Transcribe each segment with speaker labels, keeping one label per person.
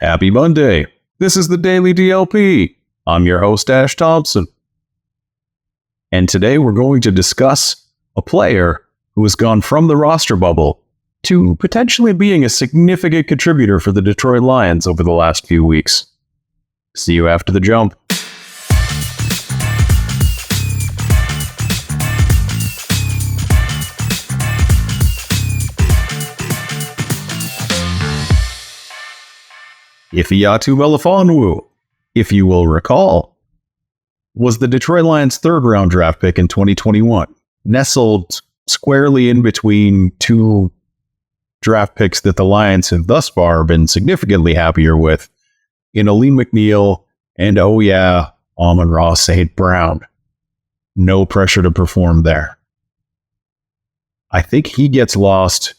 Speaker 1: Happy Monday. This is the Daily DLP. I'm your host, Ash Thompson. And today we're going to discuss a player who has gone from the roster bubble to potentially being a significant contributor for the Detroit Lions over the last few weeks. See you after the jump. Ifiatu Melifonwu, if you will recall, was the Detroit Lions' third-round draft pick in 2021, nestled squarely in between two draft picks that the Lions have thus far been significantly happier with, in Alim McNeill and, Amon-Ra St. Brown. No pressure to perform there. I think he gets lost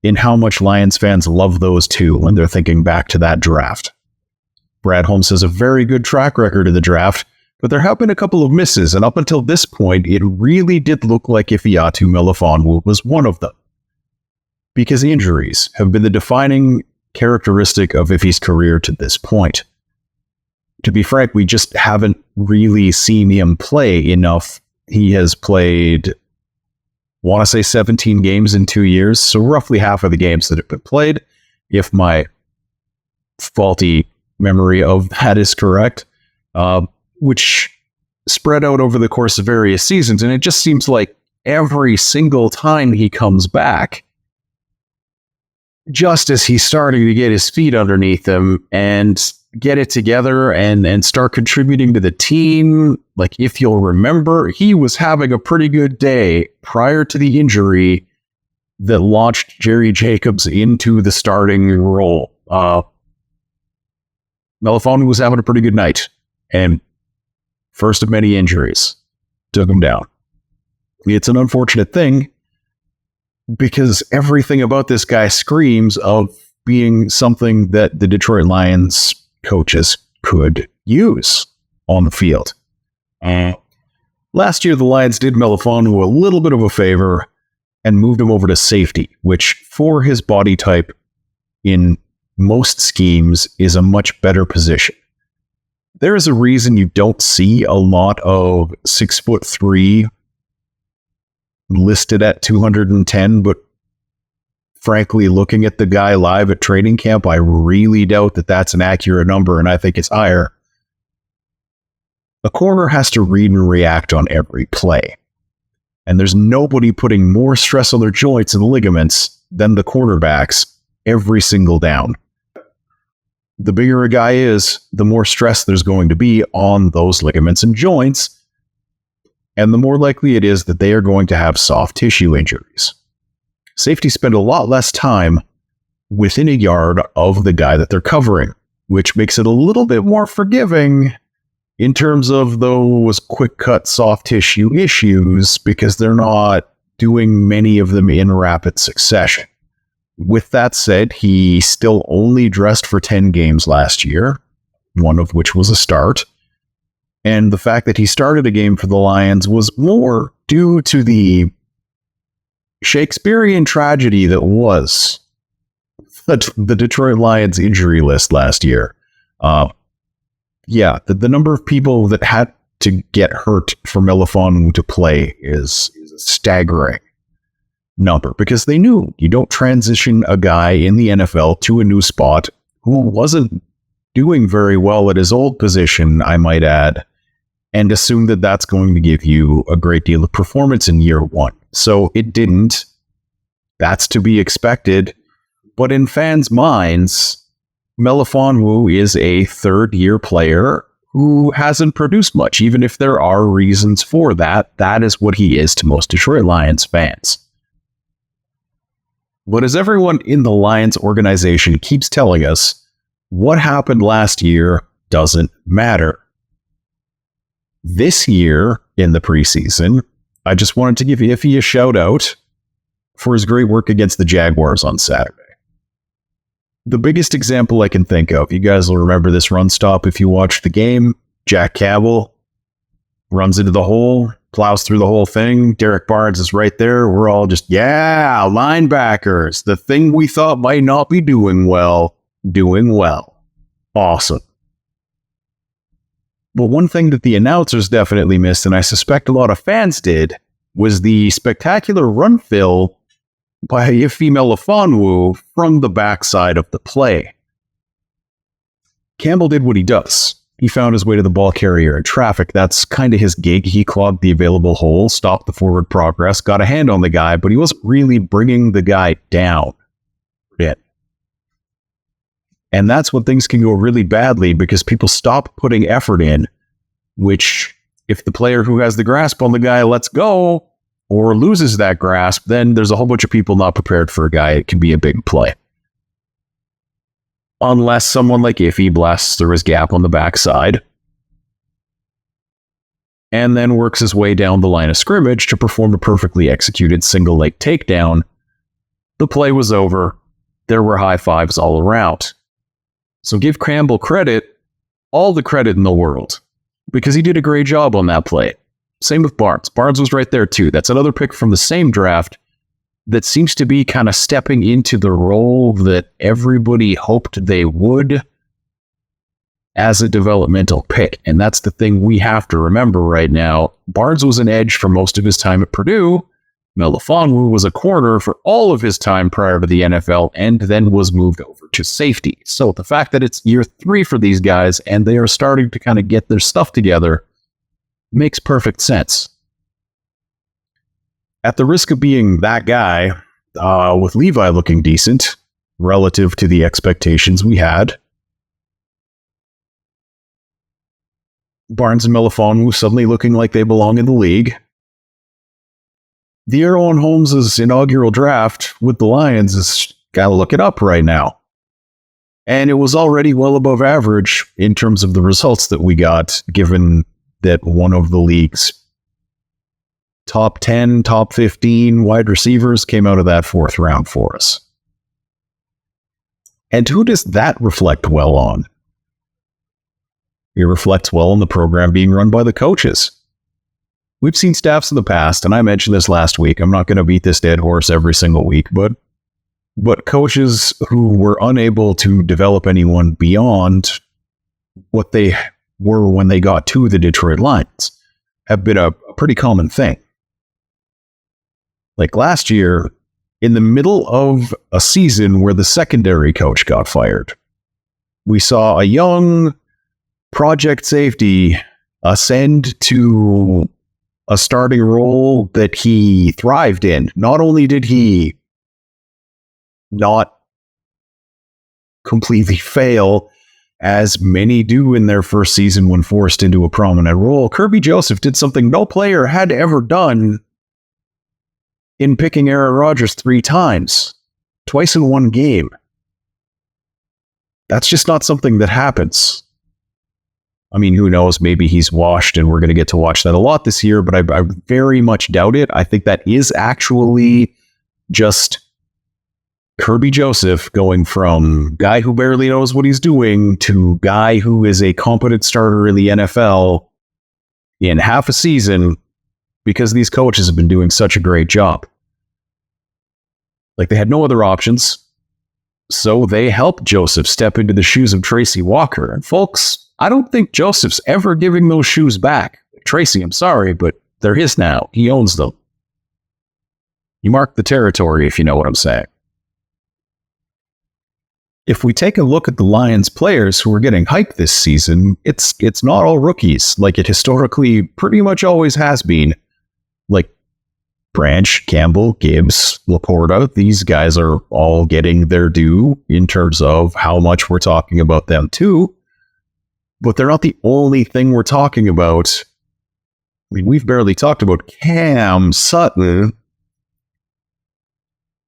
Speaker 1: in how much Lions fans love those two when they're thinking back to that draft. Brad Holmes has a very good track record in the draft, but there have been a couple of misses, and up until this point, it really did look like Ifiatu Melifonwu was one of them. Because injuries have been the defining characteristic of Ifi's career to this point. To be frank, we just haven't really seen him play enough. He has played, want to say 17 games in 2 years, so roughly half of the games that have been played, if my faulty memory of that is correct, which spread out over the course of various seasons, and it just seems like every single time he comes back, just as he's starting to get his feet underneath him and get it together and start contributing to the team. Like, if you'll remember, he was having a pretty good day prior to the injury that launched Jerry Jacobs into the starting role. Melifonwu was having a pretty good night, and first of many injuries took him down. It's an unfortunate thing because everything about this guy screams of being something that the Detroit Lions coaches could use on the field. Last year, the Lions did Melifonwu a little bit of a favor and moved him over to safety, which for his body type in most schemes is a much better position. There is a reason you don't see a lot of 6'3" listed at 210, but frankly, looking at the guy live at training camp, I really doubt that that's an accurate number, and I think it's higher. A corner has to read and react on every play, and there's nobody putting more stress on their joints and ligaments than the quarterbacks every single down. The bigger a guy is, the more stress there's going to be on those ligaments and joints, and the more likely it is that they are going to have soft tissue injuries. Safeties spend a lot less time within a yard of the guy that they're covering, which makes it a little bit more forgiving in terms of those quick-cut soft tissue issues, because they're not doing many of them in rapid succession. With that said, he still only dressed for 10 games last year, one of which was a start. And the fact that he started a game for the Lions was more due to the Shakespearean tragedy that was the Detroit Lions injury list last year. The number of people that had to get hurt for Melifonwu to play is a staggering number, because they knew you don't transition a guy in the NFL to a new spot who wasn't doing very well at his old position, I might add, and assume that that's going to give you a great deal of performance in year one. So it didn't. That's to be expected. But in fans' minds, Melifonwu is a third-year player who hasn't produced much, even if there are reasons for that. That is what he is to most Detroit Lions fans. But as everyone in the Lions organization keeps telling us, what happened last year doesn't matter. This year, in the preseason, I just wanted to give Ifi a shout out for his great work against the Jaguars on Saturday. The biggest example I can think of, you guys will remember this run stop if you watched the game. Jack Campbell runs into the hole, plows through the whole thing. Derek Barnes is right there. We're all just, linebackers. The thing we thought might not be doing well, doing well. awesome. But one thing that the announcers definitely missed, and I suspect a lot of fans did, was the spectacular run fill by Ifiatu Melifonwu from the backside of the play. Campbell did what he does. He found his way to the ball carrier in traffic. That's kind of his gig. He clogged the available hole, stopped the forward progress, got a hand on the guy, but he wasn't really bringing the guy down. Yeah. And that's when things can go really badly, because people stop putting effort in, which, if the player who has the grasp on the guy lets go or loses that grasp, then there's a whole bunch of people not prepared for a guy. It can be a big play. Unless someone like Iffy blasts through his gap on the backside and then works his way down the line of scrimmage to perform a perfectly executed single leg takedown, the play was over. There were high fives all around. So give Campbell credit, all the credit in the world, because he did a great job on that play. Same with Barnes. Barnes was right there too. That's another pick from the same draft that seems to be kind of stepping into the role that everybody hoped they would as a developmental pick. And that's the thing we have to remember right now. Barnes was an edge for most of his time at Purdue. Melifonwu was a corner for all of his time prior to the NFL and then was moved over to safety. So the fact that it's year 3 for these guys and they are starting to kind of get their stuff together makes perfect sense. At the risk of being that guy, with Levi looking decent relative to the expectations we had, Barnes and Melifonwu suddenly looking like they belong in the league, the arrow on Holmes' inaugural draft with the Lions is gotta look it up right now. And it was already well above average in terms of the results that we got, given that one of the league's top 10, top 15 wide receivers came out of that 4th round for us. And who does that reflect well on? It reflects well on the program being run by the coaches. We've seen staffs in the past, and I mentioned this last week. I'm not going to beat this dead horse every single week, but coaches who were unable to develop anyone beyond what they were when they got to the Detroit Lions have been a pretty common thing. Like last year, in the middle of a season where the secondary coach got fired, we saw a young project safety ascend to a starting role that he thrived in. Not only did he not completely fail, as many do in their first season when forced into a prominent role, Kirby Joseph did something no player had ever done in picking Aaron Rodgers 3 times, twice in one game. That's just not something that happens. I mean, who knows? Maybe he's washed and we're going to get to watch that a lot this year, but I very much doubt it. I think that is actually just Kirby Joseph going from guy who barely knows what he's doing to guy who is a competent starter in the NFL in half a season, because these coaches have been doing such a great job. Like, they had no other options, so they helped Joseph step into the shoes of Tracy Walker. And folks, I don't think Joseph's ever giving those shoes back. Tracy, I'm sorry, but they're his now. He owns them. You mark the territory, if you know what I'm saying. If we take a look at the Lions players who are getting hyped this season, it's not all rookies, like it historically pretty much always has been. Like Branch, Campbell, Gibbs, Laporta, these guys are all getting their due in terms of how much we're talking about them too. But they're not the only thing we're talking about. I mean, we've barely talked about Cam Sutton.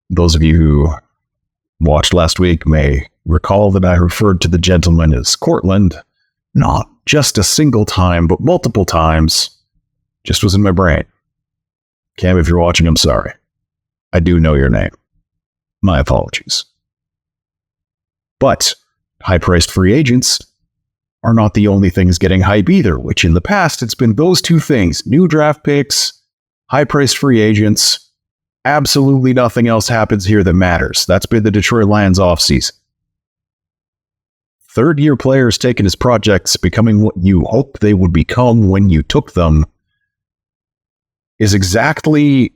Speaker 1: Those of you who watched last week may recall that I referred to the gentleman as Cortland, not just a single time, but multiple times. Just was in my brain. Cam, if you're watching, I'm sorry. I do know your name. My apologies. But high-priced free agents are not the only things getting hype either, which in the past, it's been those 2 things: new draft picks, high-priced free agents. Absolutely nothing else happens here that matters. That's been the Detroit Lions offseason. third-year players taken as projects becoming what you hoped they would become when you took them is exactly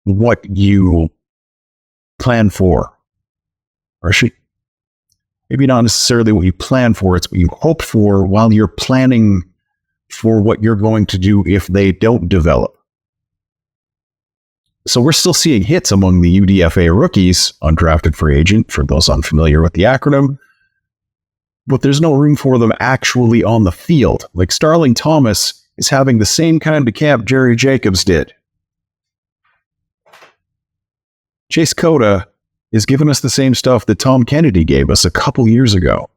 Speaker 1: what you plan for. Or maybe not necessarily what you plan for, it's what you hope for while you're planning for what you're going to do if they don't develop. So we're still seeing hits among the UDFA rookies, undrafted free agent, for those unfamiliar with the acronym, but there's no room for them actually on the field. Like Starling Thomas is having the same kind of camp Jerry Jacobs did. Chase Cota is giving us the same stuff that Tom Kennedy gave us a couple years ago.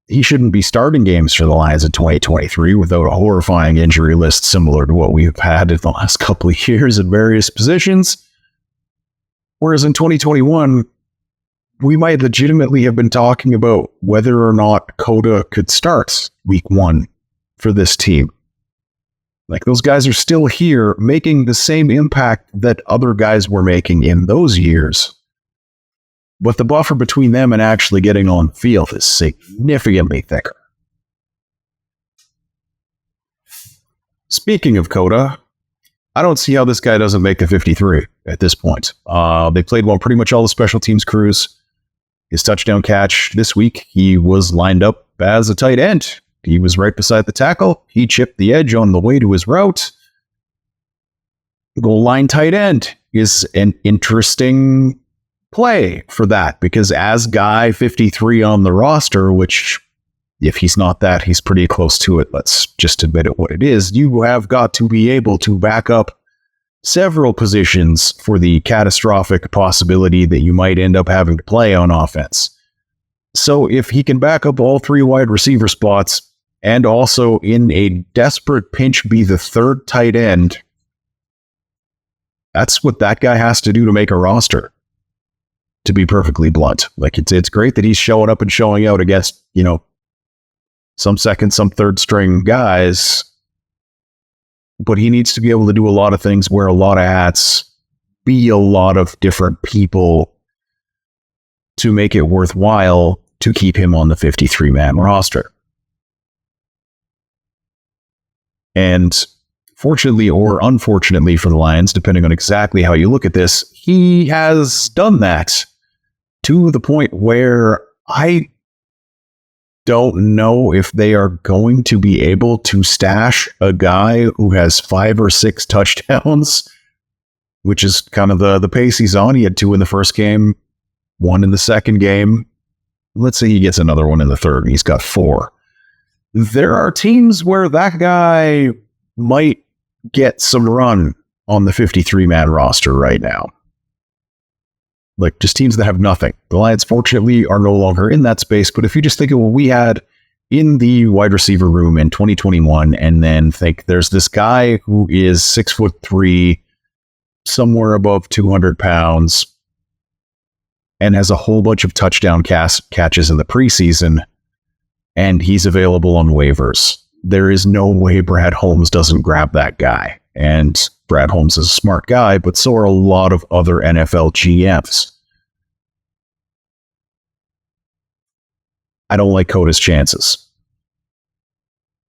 Speaker 1: He shouldn't be starting games for the Lions in 2023 without a horrifying injury list similar to what we've had in the last couple of years at various positions. Whereas in 2021, we might legitimately have been talking about whether or not Cota could start week 1 for this team. Like, those guys are still here making the same impact that other guys were making in those years. But the buffer between them and actually getting on the field is significantly thicker. Speaking of Cota, I don't see how this guy doesn't make the 53 at this point. They played well pretty much all the special teams crews. His touchdown catch this week, he was lined up as a tight end. He was right beside the tackle. He chipped the edge on the way to his route. Goal line tight end is an interesting play for that, because as guy 53 on the roster, which if he's not that, he's pretty close to it. Let's just admit it what it is. You have got to be able to back up several positions for the catastrophic possibility that you might end up having to play on offense. So if he can back up all 3 wide receiver spots and also in a desperate pinch be the third tight end, that's what that guy has to do to make a roster, to be perfectly blunt. Like, it's great that he's showing up and showing out against, some second, some third string guys, but he needs to be able to do a lot of things, wear a lot of hats, be a lot of different people to make it worthwhile to keep him on the 53-man roster. And fortunately or unfortunately for the Lions, depending on exactly how you look at this, he has done that to the point where I don't know if they are going to be able to stash a guy who has 5 or 6 touchdowns, which is kind of the pace he's on. He had 2 in the first game, 1 in the second game. Let's say he gets another one in the third, and he's got 4. There are teams where that guy might get some run on the 53-man roster right now. Like, just teams that have nothing. The Lions, fortunately, are no longer in that space, but if you just think of what we had in the wide receiver room in 2021, and then think there's this guy who is 6'3", somewhere above 200 pounds, and has a whole bunch of touchdown catches in the preseason, and he's available on waivers. There is no way Brad Holmes doesn't grab that guy. And Brad Holmes is a smart guy, but so are a lot of other NFL GMs. I don't like Cota's chances.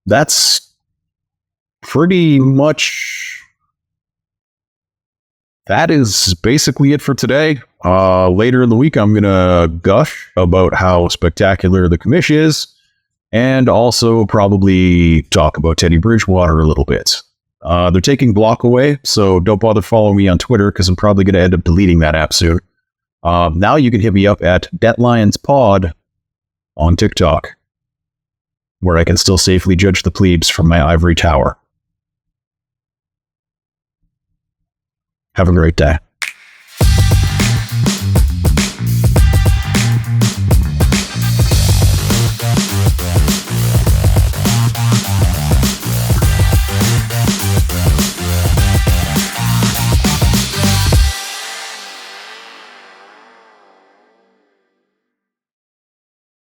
Speaker 1: That's pretty much... that is basically it for today. Later in the week, I'm going to gush about how spectacular the commish is, and also probably talk about Teddy Bridgewater a little bit. They're taking Block away, so don't bother following me on Twitter, because I'm probably going to end up deleting that app soon. Now you can hit me up at DebtLionsPod on TikTok, where I can still safely judge the plebes from my ivory tower. Have a great day.